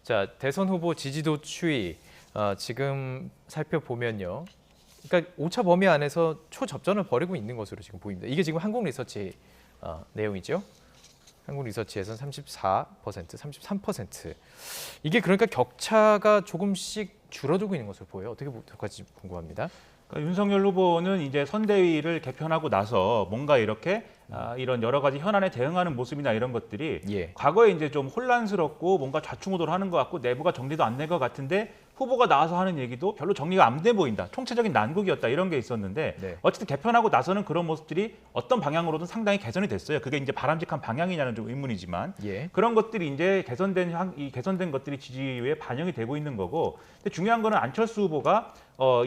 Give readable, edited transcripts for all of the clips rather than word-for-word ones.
자, 대선 후보 지지도 추이 지금 살펴보면요. 그러니까 오차 범위 안에서 초접전을 벌이고 있는 것으로 지금 보입니다. 이게 지금 한국 리서치 내용이죠. 한국 리서치에서는 34%, 33%. 이게 그러니까 격차가 조금씩 줄어들고 있는 것으로 보여요. 어떻게 볼지 궁금합니다. 그러니까 윤석열 후보는 이제 선대위를 개편하고 나서 뭔가 이렇게 이런 여러 가지 현안에 대응하는 모습이나 이런 것들이 예. 과거에 이제 좀 혼란스럽고 뭔가 좌충우돌하는 것 같고 내부가 정리도 안 된 것 같은데 후보가 나와서 하는 얘기도 별로 정리가 안 돼 보인다. 총체적인 난국이었다. 이런 게 있었는데 네. 어쨌든 개편하고 나서는 그런 모습들이 어떤 방향으로든 상당히 개선이 됐어요. 그게 이제 바람직한 방향이냐는 좀 의문이지만 예. 그런 것들이 이제 개선된 것들이 지지율에 반영이 되고 있는 거고. 근데 중요한 거는 안철수 후보가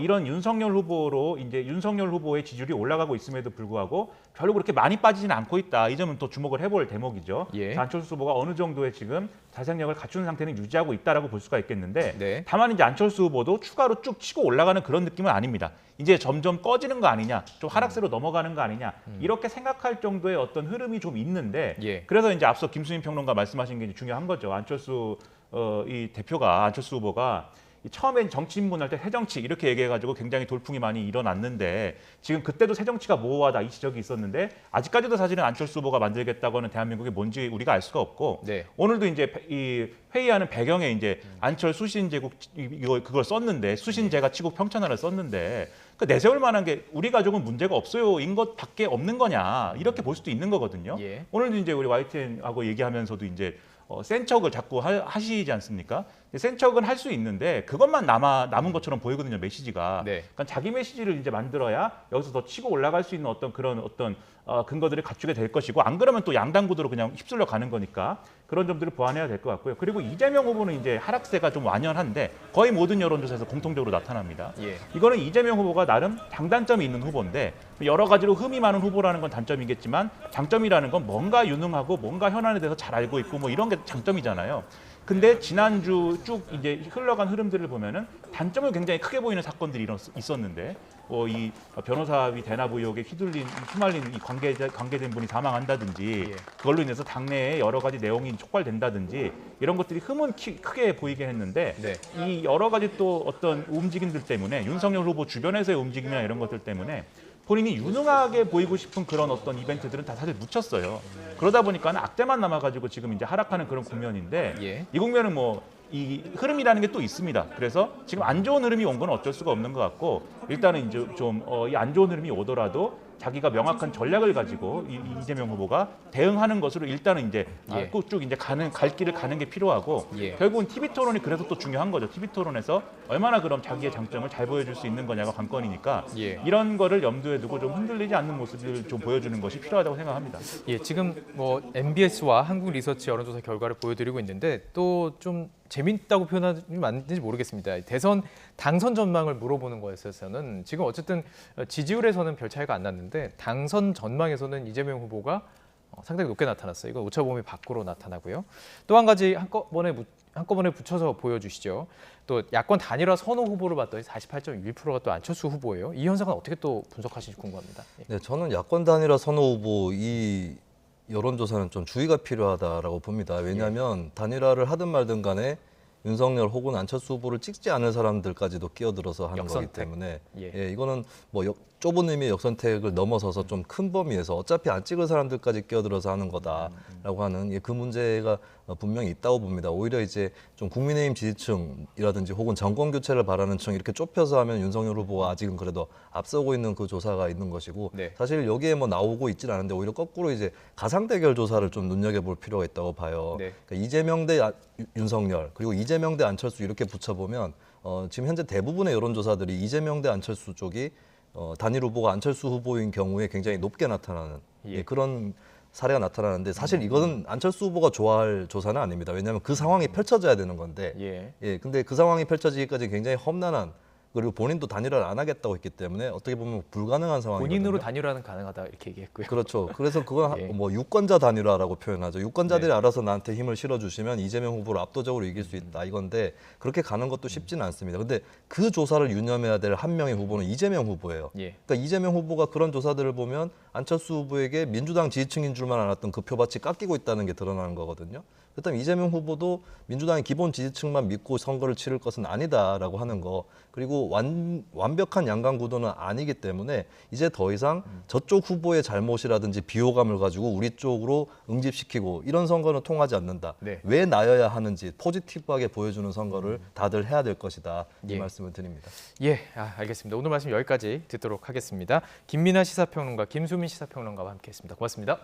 이런 윤석열 후보로 이제 윤석열 후보의 지지율이 올라가고 있음에도 불구하고 별로 그렇게 많이 빠지지는 않고 있다. 이 점은 또 주목을 해볼 대목이죠. 예. 안철수 후보가 어느 정도의 지금 자생력을 갖춘 상태는 유지하고 있다라고 볼 수가 있겠는데 네. 다만 이제 안철수 후보도 추가로 쭉 치고 올라가는 그런 느낌은 아닙니다. 이제 점점 꺼지는 거 아니냐, 좀 하락세로 넘어가는 거 아니냐 이렇게 생각할 정도의 어떤 흐름이 좀 있는데 예. 그래서 이제 앞서 김수민 평론가 말씀하신 게 중요한 거죠. 안철수 안철수 후보가 처음엔 정치인분 할 때 새정치 이렇게 얘기해가지고 굉장히 돌풍이 많이 일어났는데 지금 그때도 새정치가 모호하다 이 지적이 있었는데 아직까지도 사실은 안철수 후보가 만들겠다고 하는 대한민국이 뭔지 우리가 알 수가 없고 네. 오늘도 이제 이 회의하는 배경에 이제 안철 수신제국 그걸 썼는데 수신제가 치국 평천하를 썼는데 그 내세울 만한 게 우리 가족은 문제가 없어요인 것밖에 없는 거냐 이렇게 볼 수도 있는 거거든요. 예. 오늘도 이제 우리 YTN하고 얘기하면서도 이제 센 척을 자꾸 하시지 않습니까? 센 척은 할 수 있는데 그것만 남은 것처럼 보이거든요, 메시지가. 네. 그러니까 자기 메시지를 이제 만들어야 여기서 더 치고 올라갈 수 있는 어떤 그런 근거들을 갖추게 될 것이고 안 그러면 또 양당 구도로 그냥 휩쓸려 가는 거니까 그런 점들을 보완해야 될 것 같고요. 그리고 이재명 후보는 이제 하락세가 좀 완연한데 거의 모든 여론조사에서 공통적으로 나타납니다. 예. 이거는 이재명 후보가 나름 장단점이 있는 후보인데 여러 가지로 흠이 많은 후보라는 건 단점이겠지만 장점이라는 건 뭔가 유능하고 뭔가 현안에 대해서 잘 알고 있고 뭐 이런 게 장점이잖아요. 근데 지난주 쭉 이제 흘러간 흐름들을 보면은 단점을 굉장히 크게 보이는 사건들이 있었는데 이 변호사비 대납 의혹에 휘말린 이 관계된 분이 사망한다든지 예. 그걸로 인해서 당내에 여러 가지 내용이 촉발된다든지 이런 것들이 흠은 크게 보이게 했는데 네. 이 여러 가지 또 어떤 움직임들 때문에 윤석열 후보 주변에서의 움직임이나 이런 것들 때문에 본인이 유능하게 보이고 싶은 그런 어떤 이벤트들은 다 사실 묻혔어요. 그러다 보니까 악재만 남아가지고 지금 이제 하락하는 그런 국면인데 예. 이 국면은 이 흐름이라는 게 또 있습니다. 그래서 지금 안 좋은 흐름이 온 건 어쩔 수가 없는 것 같고 일단은 이제 좀 이 안 좋은 흐름이 오더라도 자기가 명확한 전략을 가지고 이재명 후보가 대응하는 것으로 일단은 이제 예. 쭉 이제 갈 길을 가는 게 필요하고 예. 결국은 TV 토론이 그래서 또 중요한 거죠. TV 토론에서 얼마나 그럼 자기의 장점을 잘 보여줄 수 있는 거냐가 관건이니까 예. 이런 거를 염두에 두고 좀 흔들리지 않는 모습을 좀 보여주는 것이 필요하다고 생각합니다. 예, 지금 MBS와 한국 리서치 여론조사 결과를 보여드리고 있는데 또 좀 재밌다고 표현하면 맞는지 모르겠습니다. 대선 당선 전망을 물어보는 거에 있어서는 지금 어쨌든 지지율에서는 별 차이가 안 났는데 당선 전망에서는 이재명 후보가 상당히 높게 나타났어요. 이건 오차 범위 밖으로 나타나고요. 또 한 가지 한꺼번에 붙여서 보여주시죠. 또 야권 단일화 선호 후보를 봤더니 48.1%가 또 안철수 후보예요. 이 현상은 어떻게 또 분석하시는지 궁금합니다. 예. 네, 저는 야권 단일화 선호 후보 이 여론조사는 좀 주의가 필요하다라고 봅니다. 왜냐하면 단일화를 하든 말든 간에 윤석열 혹은 안철수 후보를 찍지 않을 사람들까지도 끼어들어서 하는 역선택. 거기 때문에 예. 이거는 좁은 의미의 역선택을 넘어서서 좀 큰 범위에서 어차피 안 찍을 사람들까지 끼어들어서 하는 거다라고 하는 그 문제가 분명히 있다고 봅니다. 오히려 이제 좀 국민의힘 지지층이라든지 혹은 정권 교체를 바라는 층 이렇게 좁혀서 하면 윤석열 후보가 아직은 그래도 앞서고 있는 그 조사가 있는 것이고 네. 사실 여기에 나오고 있지는 않은데 오히려 거꾸로 이제 가상 대결 조사를 좀 눈여겨볼 필요가 있다고 봐요. 네. 그러니까 이재명 대 윤석열 그리고 이재명 대 안철수 이렇게 붙여보면 지금 현재 대부분의 여론조사들이 이재명 대 안철수 쪽이 단일 후보가 안철수 후보인 경우에 굉장히 높게 나타나는 예. 그런 사례가 나타나는데 사실 이거는 안철수 후보가 좋아할 조사는 아닙니다. 왜냐하면 그 상황이 펼쳐져야 되는 건데 근데 그 상황이 펼쳐지기까지 굉장히 험난한 그리고 본인도 단일화를 안 하겠다고 했기 때문에 어떻게 보면 불가능한 상황이거든요. 본인으로 단일화는 가능하다 이렇게 얘기했고요. 그렇죠. 그래서 그건 예. 유권자 단일화라고 표현하죠. 유권자들이 네. 알아서 나한테 힘을 실어주시면 이재명 후보를 압도적으로 이길 수 있다. 이건데 그렇게 가는 것도 쉽지는 않습니다. 근데 그 조사를 유념해야 될 한 명의 후보는 이재명 후보예요. 예. 그러니까 이재명 후보가 그런 조사들을 보면 안철수 후보에게 민주당 지지층인 줄만 알았던 그 표밭이 깎이고 있다는 게 드러나는 거거든요. 그렇다면 이재명 후보도 민주당의 기본 지지층만 믿고 선거를 치를 것은 아니다라고 하는 거, 그리고 완벽한 양강 구도는 아니기 때문에 이제 더 이상 저쪽 후보의 잘못이라든지 비호감을 가지고 우리 쪽으로 응집시키고 이런 선거는 통하지 않는다. 네. 왜 나여야 하는지 포지티브하게 보여주는 선거를 다들 해야 될 것이다. 이 예. 말씀을 드립니다. 예, 알겠습니다. 오늘 말씀 여기까지 듣도록 하겠습니다. 김민하 시사평론가, 김수민 시사평론가와 함께했습니다. 고맙습니다.